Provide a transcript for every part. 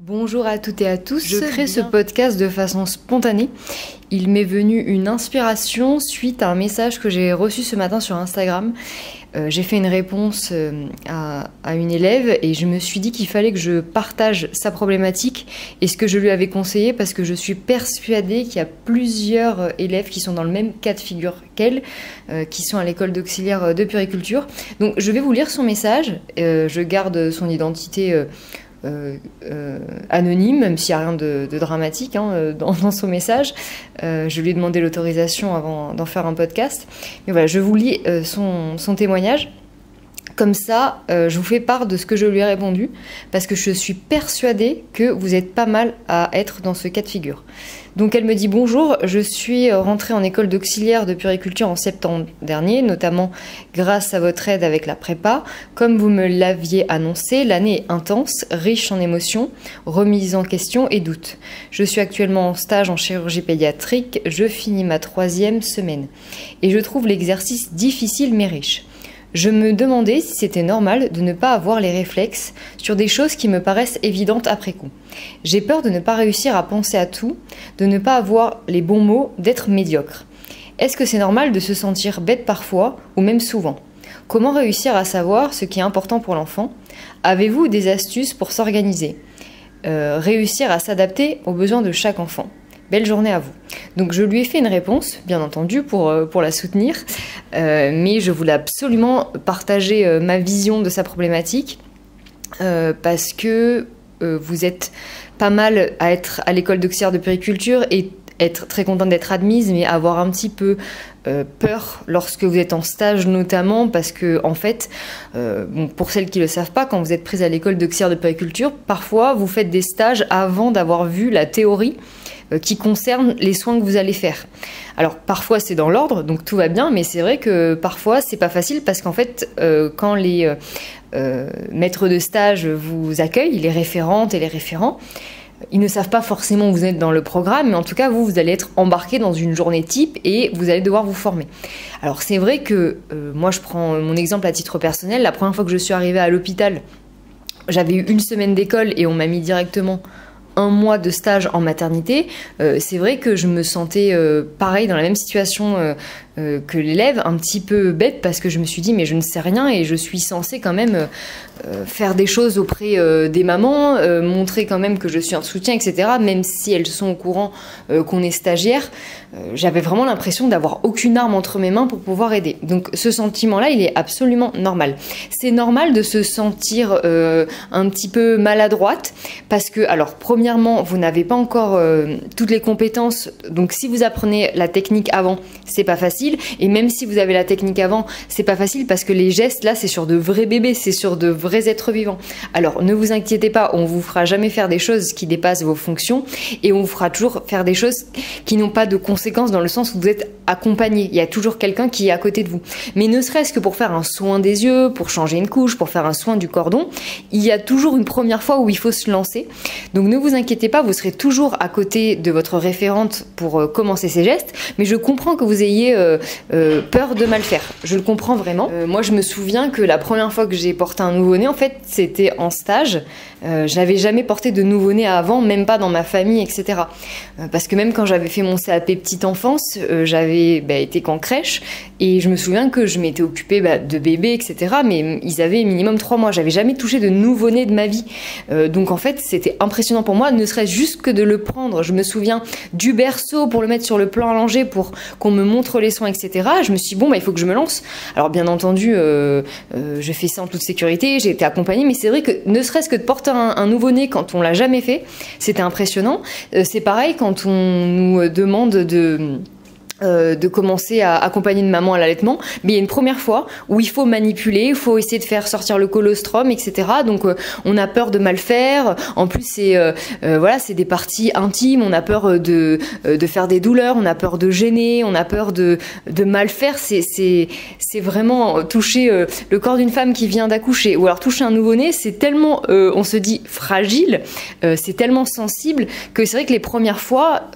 Bonjour à toutes et à tous, je crée ce podcast de façon spontanée. Il m'est venu une inspiration suite à un message que j'ai reçu ce matin sur Instagram. J'ai fait une réponse à une élève et je me suis dit qu'il fallait que je partage sa problématique et ce que je lui avais conseillé parce que je suis persuadée qu'il y a plusieurs élèves qui sont dans le même cas de figure qu'elle, qui sont à l'école d'auxiliaire de puériculture. Donc je vais vous lire son message, je garde son identité anonyme, même s'il n'y a rien de dramatique dans son message. Je lui ai demandé l'autorisation avant d'en faire un podcast. Mais voilà, je vous lis son témoignage. Comme ça, je vous fais part de ce que je lui ai répondu, parce que je suis persuadée que vous êtes pas mal à être dans ce cas de figure. Donc elle me dit « Bonjour, je suis rentrée en école d'auxiliaire de puériculture en septembre dernier, notamment grâce à votre aide avec la prépa. Comme vous me l'aviez annoncé, l'année est intense, riche en émotions, remises en question et doutes. Je suis actuellement en stage en chirurgie pédiatrique, je finis ma 3e semaine. Et je trouve l'exercice difficile mais riche. Je me demandais si c'était normal de ne pas avoir les réflexes sur des choses qui me paraissent évidentes après coup. J'ai peur de ne pas réussir à penser à tout, de ne pas avoir les bons mots, d'être médiocre. Est-ce que c'est normal de se sentir bête parfois, ou même souvent ? Comment réussir à savoir ce qui est important pour l'enfant ? Avez-vous des astuces pour s'organiser ? Réussir à s'adapter aux besoins de chaque enfant ? Belle journée à vous. Donc je lui ai fait une réponse, bien entendu, pour la soutenir, mais je voulais absolument partager ma vision de sa problématique, parce que vous êtes pas mal à être à l'école d'auxiliaire de puériculture et être très contente d'être admise, mais avoir un petit peu peur lorsque vous êtes en stage notamment, parce que en fait, pour celles qui ne le savent pas, quand vous êtes prise à l'école d'auxiliaire de puériculture, parfois vous faites des stages avant d'avoir vu la théorie qui concerne les soins que vous allez faire. Alors parfois c'est dans l'ordre, donc tout va bien, mais c'est vrai que parfois c'est pas facile parce qu'en fait quand les maîtres de stage vous accueillent, les référentes et les référents, ils ne savent pas forcément où vous êtes dans le programme, mais en tout cas vous allez être embarqué dans une journée type et vous allez devoir vous former. Alors c'est vrai que moi je prends mon exemple à titre personnel, la première fois que je suis arrivée à l'hôpital, j'avais eu 1 semaine d'école et on m'a mis directement 1 mois de stage en maternité. C'est vrai que je me sentais pareil dans la même situation que l'élève, un petit peu bête parce que je me suis dit mais je ne sais rien et je suis censée quand même faire des choses auprès des mamans, montrer quand même que je suis un soutien, etc. Même si elles sont au courant qu'on est stagiaire, j'avais vraiment l'impression d'avoir aucune arme entre mes mains pour pouvoir aider. Donc ce sentiment-là, il est absolument normal. C'est normal de se sentir un petit peu maladroite parce que, alors premièrement, vous n'avez pas encore toutes les compétences, donc si vous apprenez la technique avant, c'est pas facile. Et même si vous avez la technique avant, c'est pas facile parce que les gestes là, c'est sur de vrais bébés, c'est sur de vrais êtres vivants. Alors ne vous inquiétez pas, on vous fera jamais faire des choses qui dépassent vos fonctions et on vous fera toujours faire des choses qui n'ont pas de conséquences dans le sens où vous êtes accompagné. Il y a toujours quelqu'un qui est à côté de vous. Mais ne serait-ce que pour faire un soin des yeux, pour changer une couche, pour faire un soin du cordon, il y a toujours une première fois où il faut se lancer. Donc ne vous inquiétez pas, vous serez toujours à côté de votre référente pour commencer ces gestes, mais je comprends que vous ayez peur de mal faire. Je le comprends vraiment. Moi, je me souviens que la première fois que j'ai porté un nouveau-né, en fait, c'était en stage. J'avais jamais porté de nouveau-né avant, même pas dans ma famille, etc. Parce que même quand j'avais fait mon CAP petite enfance, j'avais été qu'en crèche et je me souviens que je m'étais occupée de bébés, etc. Mais ils avaient minimum 3 mois. J'avais jamais touché de nouveau-né de ma vie. Donc en fait, c'était impressionnant pour moi, ne serait-ce juste que de le prendre. Je me souviens du berceau pour le mettre sur le plan allongé pour qu'on me montre les soins, etc. Je me suis dit, il faut que je me lance. Alors bien entendu, je fais ça en toute sécurité, j'ai été accompagnée, mais c'est vrai que ne serait-ce que de porter un nouveau-né quand on l'a jamais fait, c'était impressionnant. C'est pareil quand on nous demande de commencer à accompagner une maman à l'allaitement, mais il y a une première fois où il faut manipuler, il faut essayer de faire sortir le colostrum, etc. Donc on a peur de mal faire. En plus c'est des parties intimes, on a peur de faire des douleurs, on a peur de gêner, on a peur de mal faire. C'est vraiment toucher le corps d'une femme qui vient d'accoucher, ou alors toucher un nouveau-né, c'est tellement on se dit fragile, c'est tellement sensible que c'est vrai que les premières fois,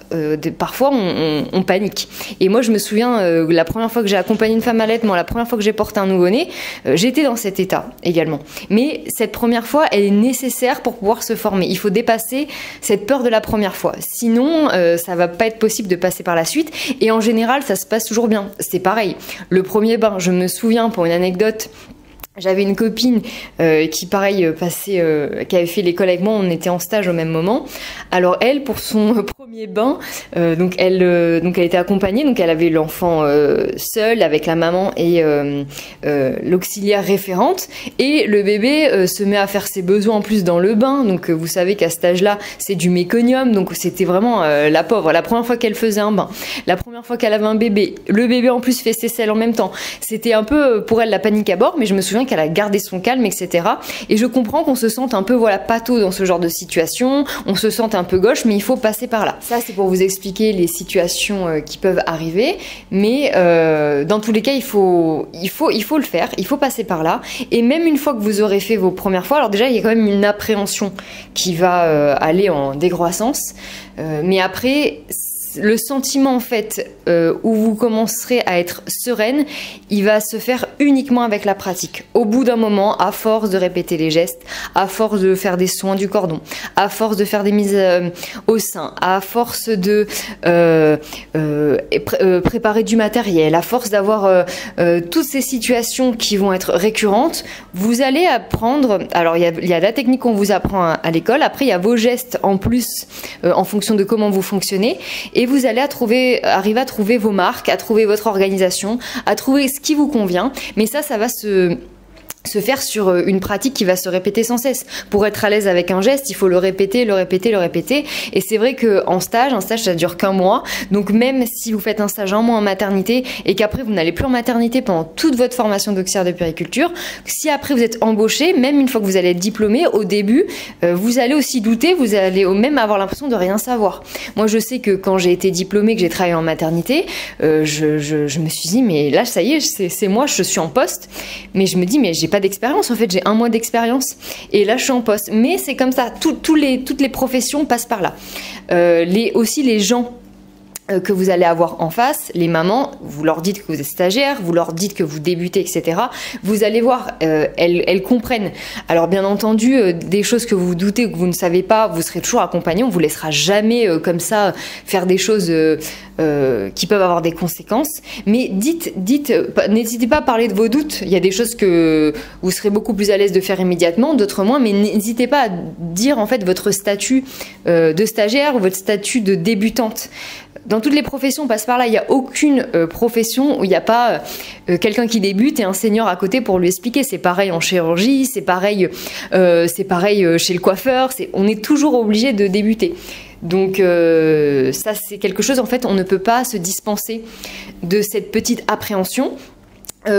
parfois on panique. Et moi, je me souviens, la première fois que j'ai accompagné une femme à l'allaitement, la première fois que j'ai porté un nouveau-né, j'étais dans cet état également. Mais cette première fois, elle est nécessaire pour pouvoir se former. Il faut dépasser cette peur de la première fois. Sinon, ça va pas être possible de passer par la suite. Et en général, ça se passe toujours bien. C'est pareil. Le premier bain, je me souviens, pour une anecdote, j'avais une copine qui, pareil, qui avait fait l'école avec moi, on était en stage au même moment. Alors elle, pour son premier bain, donc elle était accompagnée, donc elle avait l'enfant seul avec la maman et l'auxiliaire référente, et le bébé se met à faire ses besoins en plus dans le bain. Donc vous savez qu'à cet âge-là, c'est du méconium, donc c'était vraiment la pauvre, la première fois qu'elle faisait un bain, la première fois qu'elle avait un bébé, le bébé en plus fait ses selles en même temps. C'était un peu pour elle la panique à bord, mais je me souviens qu'elle a gardé son calme, etc. Et je comprends qu'on se sente un peu pâteau dans ce genre de situation, on se sente un peu gauche, mais il faut passer par là. Ça, c'est pour vous expliquer les situations qui peuvent arriver, mais dans tous les cas, il faut le faire, il faut passer par là. Et même une fois que vous aurez fait vos premières fois, alors déjà, il y a quand même une appréhension qui va aller en décroissance, mais après, le sentiment en fait où vous commencerez à être sereine, il va se faire uniquement avec la pratique. Au bout d'un moment, à force de répéter les gestes, à force de faire des soins du cordon, à force de faire des mises au sein, à force de préparer du matériel, à force d'avoir toutes ces situations qui vont être récurrentes, vous allez apprendre. Alors il y a la technique qu'on vous apprend à l'école, après il y a vos gestes en plus en fonction de comment vous fonctionnez. Et vous allez arriver à trouver vos marques, à trouver votre organisation, à trouver ce qui vous convient. Mais ça va se faire sur une pratique qui va se répéter sans cesse. Pour être à l'aise avec un geste, il faut le répéter, le répéter, le répéter. Et c'est vrai qu'en stage, un stage ça dure qu'un mois. Donc même si vous faites un stage un mois en maternité et qu'après vous n'allez plus en maternité pendant toute votre formation d'auxiliaire de puériculture, si après vous êtes embauché, même une fois que vous allez être diplômé, au début, vous allez aussi douter, vous allez même avoir l'impression de rien savoir. Moi je sais que quand j'ai été diplômée, que j'ai travaillé en maternité, je me suis dit mais là ça y est, c'est moi, je suis en poste. Mais je me dis mais j'ai pas d'expérience, en fait j'ai un mois d'expérience et là je suis en poste, mais c'est comme ça, toutes les professions passent par là. Aussi les gens que vous allez avoir en face, les mamans, vous leur dites que vous êtes stagiaire, vous leur dites que vous débutez, etc. Vous allez voir, elles comprennent. Alors bien entendu, des choses que vous doutez ou que vous ne savez pas, vous serez toujours accompagné, on vous laissera jamais comme ça faire des choses qui peuvent avoir des conséquences. Mais n'hésitez pas à parler de vos doutes. Il y a des choses que vous serez beaucoup plus à l'aise de faire immédiatement, d'autres moins, mais n'hésitez pas à dire en fait votre statut de stagiaire ou votre statut de débutante. Dans toutes les professions, on passe par là. Il n'y a aucune profession où il n'y a pas quelqu'un qui débute et un senior à côté pour lui expliquer. C'est pareil en chirurgie, c'est pareil chez le coiffeur. On est toujours obligé de débuter. Donc ça, c'est quelque chose, en fait, on ne peut pas se dispenser de cette petite appréhension.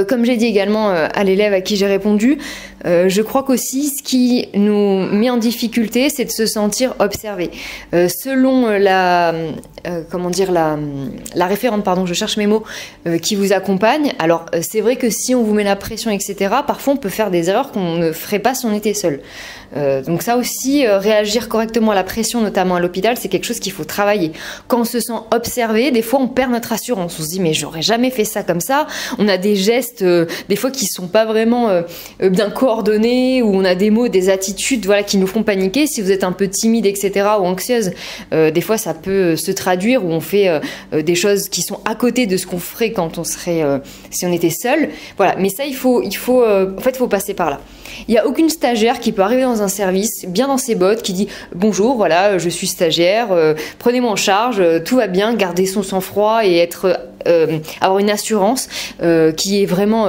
Comme j'ai dit également à l'élève à qui j'ai répondu, je crois qu'aussi ce qui nous met en difficulté, c'est de se sentir observé. Selon la référente, pardon, je cherche mes mots, qui vous accompagne. Alors c'est vrai que si on vous met la pression, etc., parfois on peut faire des erreurs qu'on ne ferait pas si on était seul. Donc ça aussi, réagir correctement à la pression, notamment à l'hôpital, c'est quelque chose qu'il faut travailler. Quand on se sent observé, des fois on perd notre assurance. On se dit mais j'aurais jamais fait ça comme ça. On a des gestes, des fois qui sont pas vraiment bien coordonnés, ou on a des mots, des attitudes, voilà, qui nous font paniquer. Si vous êtes un peu timide, etc., ou anxieuse, des fois ça peut se traduire où on fait des choses qui sont à côté de ce qu'on ferait quand on serait, si on était seul. Voilà. Mais ça, il faut passer par là. Il n'y a aucune stagiaire qui peut arriver dans un service, bien dans ses bottes, qui dit « Bonjour, voilà, je suis stagiaire, prenez-moi en charge, tout va bien », garder son sang-froid et avoir une assurance qui est vraiment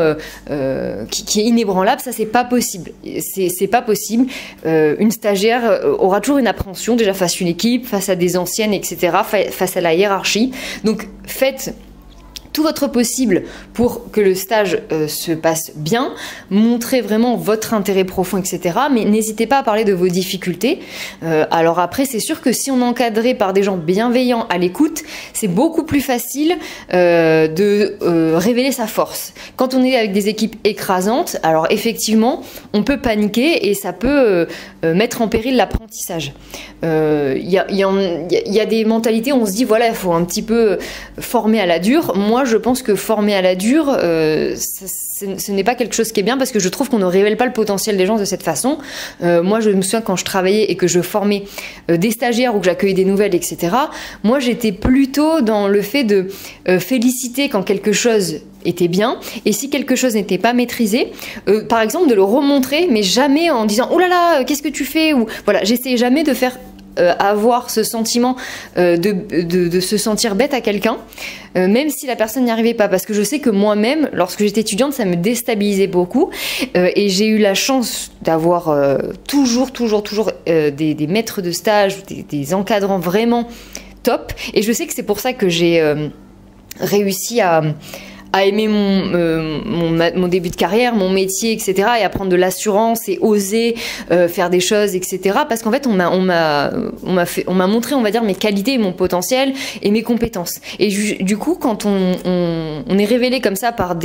qui est inébranlable. Ça, c'est pas possible. C'est pas possible. Une stagiaire aura toujours une appréhension, déjà face à une équipe, face à des anciennes, etc., face à la hiérarchie. Donc, faites tout votre possible pour que le stage se passe bien, montrez vraiment votre intérêt profond, etc. Mais n'hésitez pas à parler de vos difficultés. Alors après, c'est sûr que si on est encadré par des gens bienveillants à l'écoute, c'est beaucoup plus facile de révéler sa force. Quand on est avec des équipes écrasantes, alors effectivement, on peut paniquer et ça peut mettre en péril l'apprentissage. Il y a des mentalités où on se dit, voilà, il faut un petit peu former à la dure. Moi, je pense que former à la dure, ce n'est pas quelque chose qui est bien parce que je trouve qu'on ne révèle pas le potentiel des gens de cette façon. Moi, je me souviens quand je travaillais et que je formais des stagiaires ou que j'accueillais des nouvelles, etc. Moi, j'étais plutôt dans le fait de féliciter quand quelque chose était bien, et si quelque chose n'était pas maîtrisé, par exemple de le remontrer, mais jamais en disant oh là là, qu'est-ce que tu fais, ou voilà, j'essayais jamais de faire avoir ce sentiment de se sentir bête à quelqu'un, même si la personne n'y arrivait pas, parce que je sais que moi-même, lorsque j'étais étudiante, ça me déstabilisait beaucoup, et j'ai eu la chance d'avoir toujours des maîtres de stage, des encadrants vraiment top, et je sais que c'est pour ça que j'ai réussi à aimer mon début de carrière, mon métier, etc. et à prendre de l'assurance et oser faire des choses, etc. Parce qu'en fait, on m'a montré, on va dire, mes qualités et mon potentiel et mes compétences. Et du coup, quand on est révélé comme ça par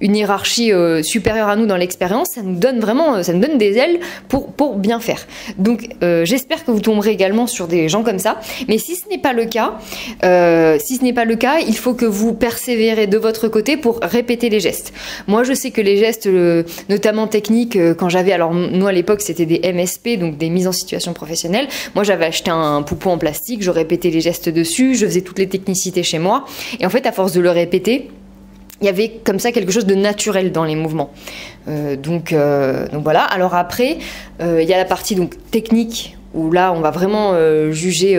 une hiérarchie supérieure à nous dans l'expérience, ça nous donne des ailes pour bien faire. Donc j'espère que vous tomberez également sur des gens comme ça. Mais si ce n'est pas le cas, il faut que vous persévérez de votre côté pour répéter les gestes. Moi, je sais que les gestes, notamment techniques, quand j'avais, alors nous à l'époque c'était des MSP, donc des mises en situation professionnelle. Moi, j'avais acheté un poupon en plastique, je répétais les gestes dessus, je faisais toutes les technicités chez moi. Et en fait, à force de le répéter, il y avait comme ça quelque chose de naturel dans les mouvements. Donc voilà. Alors après, il y a la partie donc technique où là on va vraiment juger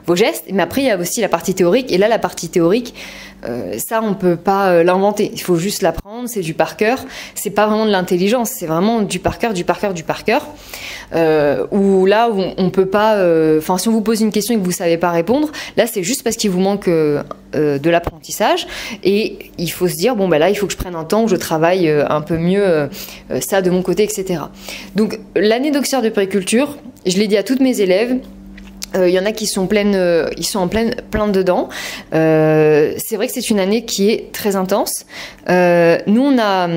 vos gestes. Mais après il y a aussi la partie théorique. Et là la partie théorique, ça on peut pas l'inventer. Il faut juste l'apprendre. C'est du par cœur. C'est pas vraiment de l'intelligence. C'est vraiment du par cœur. Où là où on peut pas. Enfin si on vous pose une question et que vous savez pas répondre, là c'est juste parce qu'il vous manque de l'apprentissage, et il faut se dire bon ben là il faut que je prenne un temps où je travaille un peu mieux ça de mon côté, etc. Donc l'année d'auxiliaire de puériculture, je l'ai dit à toutes mes élèves, il y en a qui sont en plein dedans. C'est vrai que c'est une année qui est très intense. Nous on a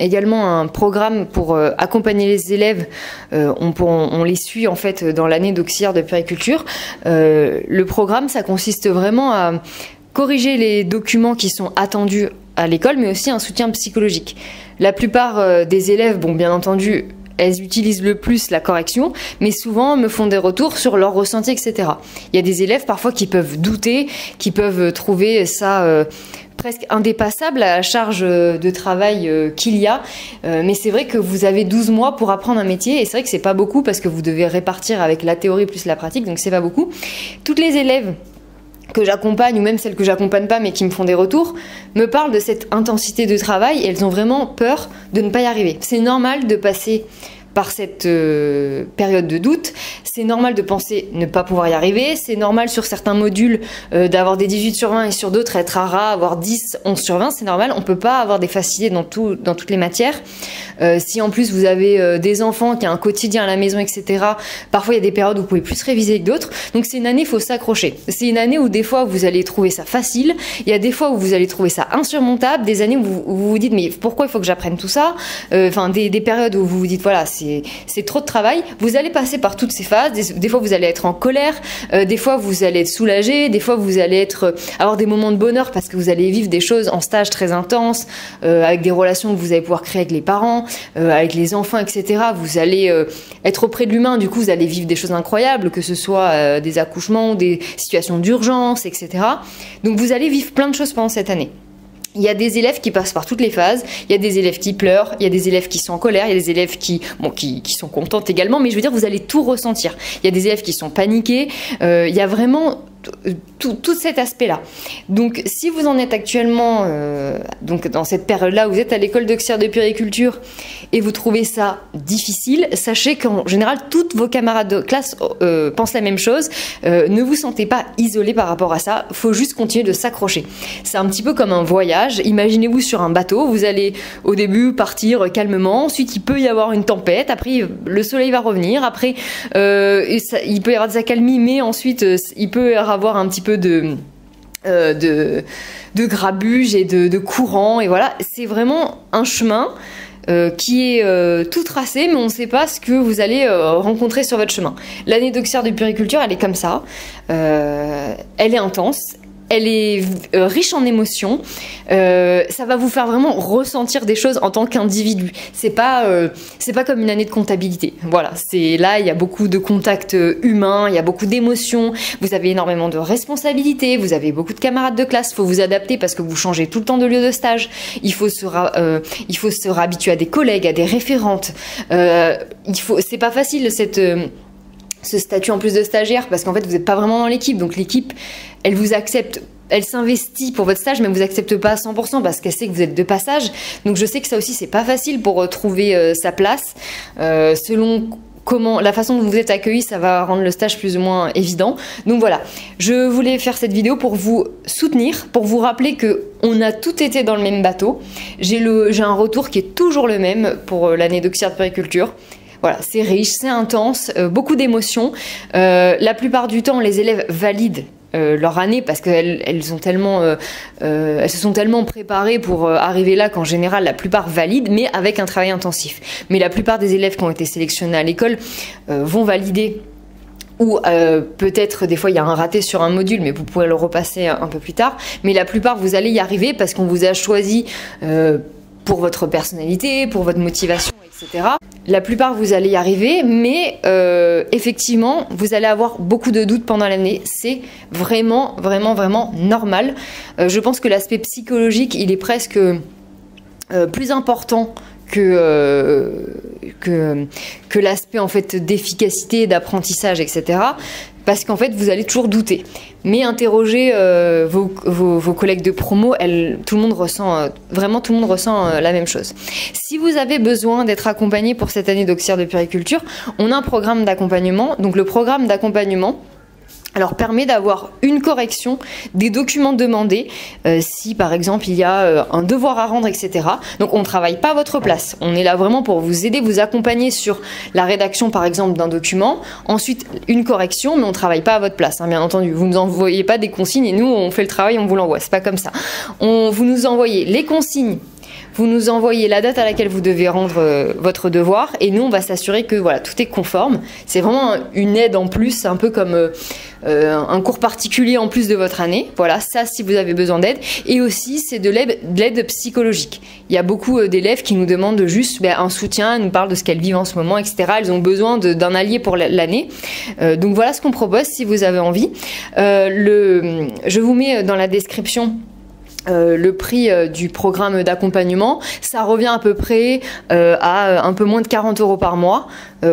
également un programme pour accompagner les élèves. On les suit en fait dans l'année d'auxiliaire de puériculture. Le programme, ça consiste vraiment à corriger les documents qui sont attendus à l'école, mais aussi un soutien psychologique. La plupart des élèves, bon, bien entendu, elles utilisent le plus la correction, mais souvent me font des retours sur leurs ressentis, etc. Il y a des élèves parfois qui peuvent douter, qui peuvent trouver ça presque indépassable à la charge de travail qu'il y a, mais c'est vrai que vous avez 12 mois pour apprendre un métier, et c'est vrai que c'est pas beaucoup parce que vous devez répartir avec la théorie plus la pratique, donc c'est pas beaucoup. Toutes les élèves que j'accompagne, ou même celles que j'accompagne pas mais qui me font des retours, me parlent de cette intensité de travail, et elles ont vraiment peur de ne pas y arriver. C'est normal de passer par cette période de doute, c'est normal de penser ne pas pouvoir y arriver, c'est normal sur certains modules d'avoir des 18 sur 20 et sur d'autres être à ras, avoir 10, 11 sur 20, c'est normal, on peut pas avoir des facilités dans toutes les matières. Si en plus vous avez des enfants qui ont un quotidien à la maison, etc., parfois il y a des périodes où vous pouvez plus réviser que d'autres, donc c'est une année, il faut s'accrocher. C'est une année où des fois vous allez trouver ça facile, il y a des fois où vous allez trouver ça insurmontable, des années où vous vous dites mais pourquoi il faut que j'apprenne tout ça, enfin des périodes où vous vous dites voilà c'est trop de travail. Vous allez passer par toutes ces phases. Des fois, vous allez être en colère. Des fois, vous allez être soulagé. Des fois, vous allez avoir des moments de bonheur parce que vous allez vivre des choses en stage très intenses, avec des relations que vous allez pouvoir créer avec les parents, avec les enfants, etc. Vous allez être auprès de l'humain. Du coup, vous allez vivre des choses incroyables, que ce soit des accouchements ou des situations d'urgence, etc. Donc, vous allez vivre plein de choses pendant cette année. Il y a des élèves qui passent par toutes les phases, il y a des élèves qui pleurent, il y a des élèves qui sont en colère, il y a des élèves qui sont contentes également, mais je veux dire, vous allez tout ressentir. Il y a des élèves qui sont paniqués, il y a vraiment tout cet aspect-là. Donc, si vous en êtes actuellement donc dans cette période-là où vous êtes à l'école d'auxiliaire de puériculture et vous trouvez ça difficile, sachez qu'en général, toutes vos camarades de classe pensent la même chose. Ne vous sentez pas isolé par rapport à ça. Il faut juste continuer de s'accrocher. C'est un petit peu comme un voyage. Imaginez-vous sur un bateau. Vous allez au début partir calmement. Ensuite, il peut y avoir une tempête. Après, le soleil va revenir. Après, il peut y avoir des accalmies, mais ensuite, il peut y avoir un petit peu de grabuge et de courant. Et voilà, c'est vraiment un chemin qui est tout tracé, mais on ne sait pas ce que vous allez rencontrer sur votre chemin. L'année d'auxiliaire de puériculture, elle est comme ça. Elle est intense. Elle est riche en émotions. Ça va vous faire vraiment ressentir des choses en tant qu'individu. C'est pas comme une année de comptabilité. Voilà, c'est là il y a beaucoup de contacts humains, il y a beaucoup d'émotions. Vous avez énormément de responsabilités. Vous avez beaucoup de camarades de classe. Il faut vous adapter parce que vous changez tout le temps de lieu de stage. Il faut se réhabituer à des collègues, à des référentes. C'est pas facile ce statut en plus de stagiaire parce qu'en fait vous n'êtes pas vraiment dans l'équipe, donc l'équipe elle vous accepte, elle s'investit pour votre stage mais elle vous accepte pas à 100% parce qu'elle sait que vous êtes de passage, donc je sais que ça aussi c'est pas facile pour trouver sa place selon la façon dont vous êtes accueilli, ça va rendre le stage plus ou moins évident. Donc voilà, je voulais faire cette vidéo pour vous soutenir, pour vous rappeler que on a tout été dans le même bateau. J'ai un retour qui est toujours le même pour l'année d'auxiliaire de puériculture. Voilà, c'est riche, c'est intense, beaucoup d'émotions. La plupart du temps, les élèves valident leur année parce qu'elles se sont tellement préparées pour arriver là qu'en général, la plupart valident, mais avec un travail intensif. Mais la plupart des élèves qui ont été sélectionnés à l'école vont valider. Ou peut-être des fois il y a un raté sur un module, mais vous pourrez le repasser un peu plus tard. Mais la plupart, vous allez y arriver parce qu'on vous a choisi pour votre personnalité, pour votre motivation, etc. La plupart, vous allez y arriver, mais effectivement, vous allez avoir beaucoup de doutes pendant l'année. C'est vraiment, vraiment, vraiment normal. Je pense que l'aspect psychologique, il est presque plus important que l'aspect en fait d'efficacité, d'apprentissage, etc. Parce qu'en fait, vous allez toujours douter. Mais interrogez vos collègues de promo, tout le monde ressent la même chose. Si vous avez besoin d'être accompagné pour cette année d'auxiliaire de puériculture, on a un programme d'accompagnement. Donc le programme d'accompagnement permet d'avoir une correction des documents demandés si par exemple il y a un devoir à rendre, etc. Donc on ne travaille pas à votre place, on est là vraiment pour vous aider, vous accompagner sur la rédaction par exemple d'un document, ensuite une correction, mais on ne travaille pas à votre place, hein, bien entendu. Vous ne nous envoyez pas des consignes et nous on fait le travail, on vous l'envoie, c'est pas comme ça. Vous nous envoyez les consignes, vous nous envoyez la date à laquelle vous devez rendre votre devoir et nous on va s'assurer que voilà, tout est conforme. C'est vraiment une aide en plus, c'est un peu comme un cours particulier en plus de votre année. Voilà, ça si vous avez besoin d'aide. Et aussi c'est de l'aide psychologique. Il y a beaucoup d'élèves qui nous demandent juste un soutien, nous parlent de ce qu'elles vivent en ce moment, etc. Elles ont besoin d'un allié pour l'année. Donc voilà ce qu'on propose si vous avez envie. Je vous mets dans la description le prix du programme d'accompagnement. Ça revient à peu près à un peu moins de 40 € par mois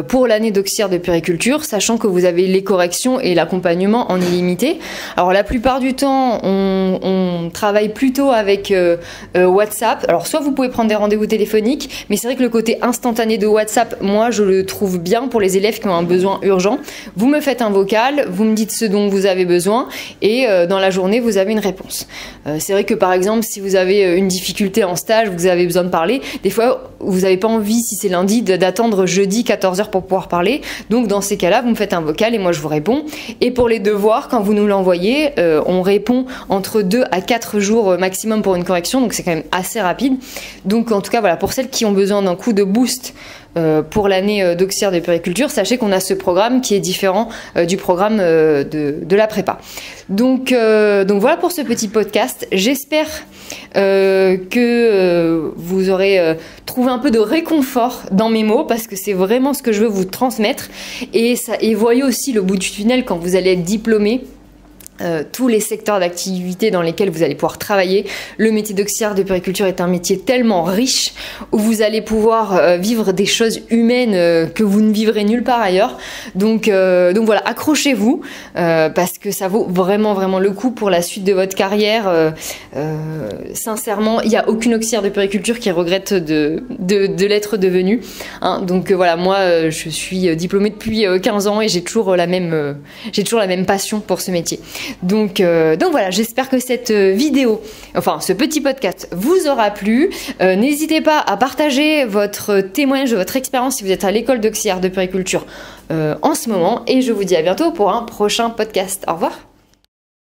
pour l'année d'auxiliaire de puériculture, sachant que vous avez les corrections et l'accompagnement en illimité. Alors la plupart du temps, on travaille plutôt avec WhatsApp. Alors soit vous pouvez prendre des rendez-vous téléphoniques, mais c'est vrai que le côté instantané de WhatsApp, moi je le trouve bien pour les élèves qui ont un besoin urgent. Vous me faites un vocal, vous me dites ce dont vous avez besoin et dans la journée vous avez une réponse. C'est vrai que par exemple, si vous avez une difficulté en stage, vous avez besoin de parler, des fois, vous n'avez pas envie, si c'est lundi, d'attendre jeudi 14h pour pouvoir parler. Donc, dans ces cas-là, vous me faites un vocal et moi, je vous réponds. Et pour les devoirs, quand vous nous l'envoyez, on répond entre 2 à 4 jours maximum pour une correction. Donc, c'est quand même assez rapide. Donc, en tout cas, voilà, pour celles qui ont besoin d'un coup de boost pour l'année d'auxiliaire de puériculture, sachez qu'on a ce programme qui est différent du programme de la prépa. Donc voilà pour ce petit podcast. J'espère que vous aurez trouvé un peu de réconfort dans mes mots parce que c'est vraiment ce que je veux vous transmettre et voyez aussi le bout du tunnel quand vous allez être diplômé. tous les secteurs d'activité dans lesquels vous allez pouvoir travailler. Le métier d'auxiliaire de puériculture est un métier tellement riche où vous allez pouvoir vivre des choses humaines que vous ne vivrez nulle part ailleurs. Donc voilà, accrochez-vous parce que ça vaut vraiment le coup pour la suite de votre carrière. Sincèrement, il n'y a aucune auxiliaire de puériculture qui regrette de l'être devenue. Hein. Donc voilà, moi je suis diplômée depuis 15 ans et j'ai toujours la même passion pour ce métier. Donc voilà, j'espère que cette vidéo, enfin ce petit podcast vous aura plu. N'hésitez pas à partager votre témoignage de votre expérience si vous êtes à l'école d'auxiliaire de puériculture en ce moment. Et je vous dis à bientôt pour un prochain podcast. Au revoir.